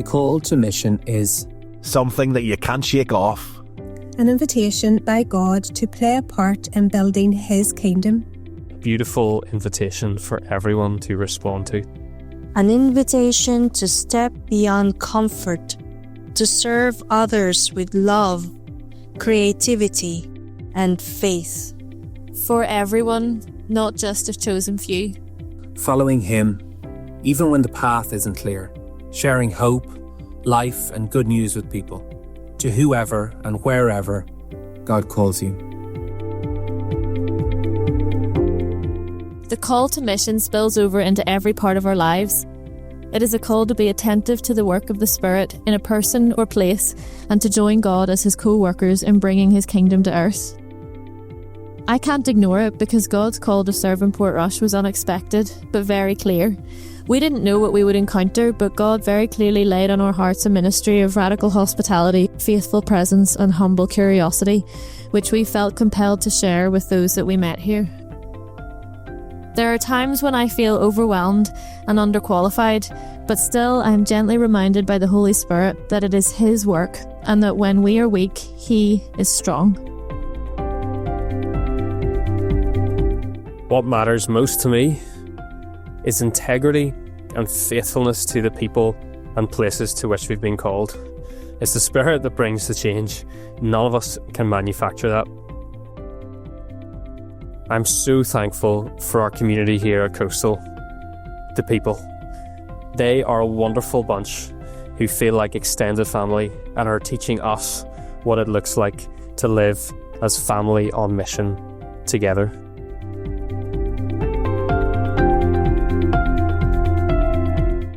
call to mission is something that you can't shake off. An invitation by God to play a part in building His kingdom. A beautiful invitation for everyone to respond to. An invitation to step beyond comfort, to serve others with love, creativity, and faith. For everyone, not just a chosen few. following Him, even when the path isn't clear, sharing hope, life, and good news with people, to whoever and wherever God calls you. The call to mission spills over into every part of our lives. It is a call to be attentive to the work of the Spirit in a person or place and to join God as His co-workers in bringing His kingdom to earth. I can't ignore it because God's call to serve in Portrush was unexpected, but very clear. We didn't know what we would encounter, but God very clearly laid on our hearts a ministry of radical hospitality, faithful presence and humble curiosity, which we felt compelled to share with those that we met here. There are times when I feel overwhelmed and underqualified, but still I am gently reminded by the Holy Spirit that it is His work and that when we are weak, He is strong. What matters most to me is integrity and faithfulness to the people and places to which we've been called. It's the Spirit that brings the change. None of us can manufacture that. I'm so thankful for our community here at Coastal, the people. They are a wonderful bunch who feel like extended family and are teaching us what it looks like to live as family on mission together.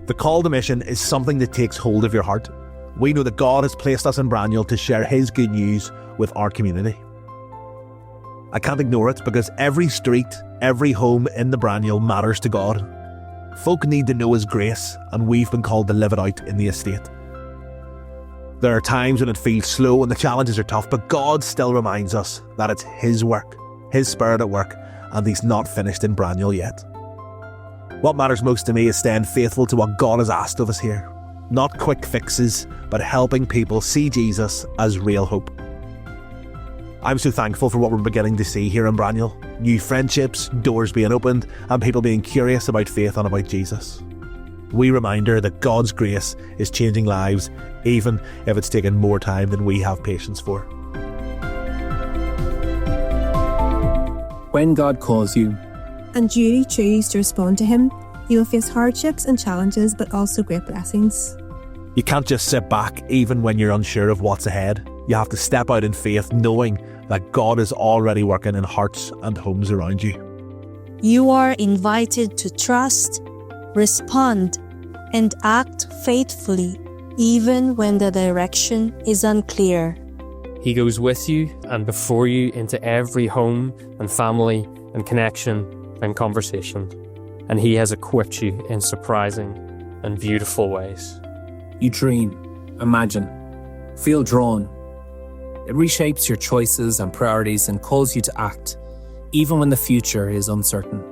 The call to mission is something that takes hold of your heart. We know that God has placed us in Braniel to share His good news with our community. I can't ignore it because every street, every home in the Braniel matters to God. Folk need to know His grace, and we've been called to live it out in the estate. There are times when it feels slow and the challenges are tough, but God still reminds us that it's His work, His Spirit at work, and He's not finished in Braniel yet. What matters most to me is staying faithful to what God has asked of us here. Not quick fixes, but helping people see Jesus as real hope. I'm so thankful for what we're beginning to see here in Braniel. New friendships, doors being opened, and people being curious about faith and about Jesus. We reminder that God's grace is changing lives, even if it's taken more time than we have patience for. When God calls you, and you choose to respond to Him, you will face hardships and challenges, but also great blessings. You can't just sit back even when you're unsure of what's ahead. You have to step out in faith, knowing that God is already working in hearts and homes around you. You are invited to trust, respond, and act faithfully, even when the direction is unclear. He goes with you and before you into every home and family and connection and conversation, and He has equipped you in surprising and beautiful ways. you dream, imagine, feel drawn. It reshapes your choices and priorities and calls you to act, even when the future is uncertain.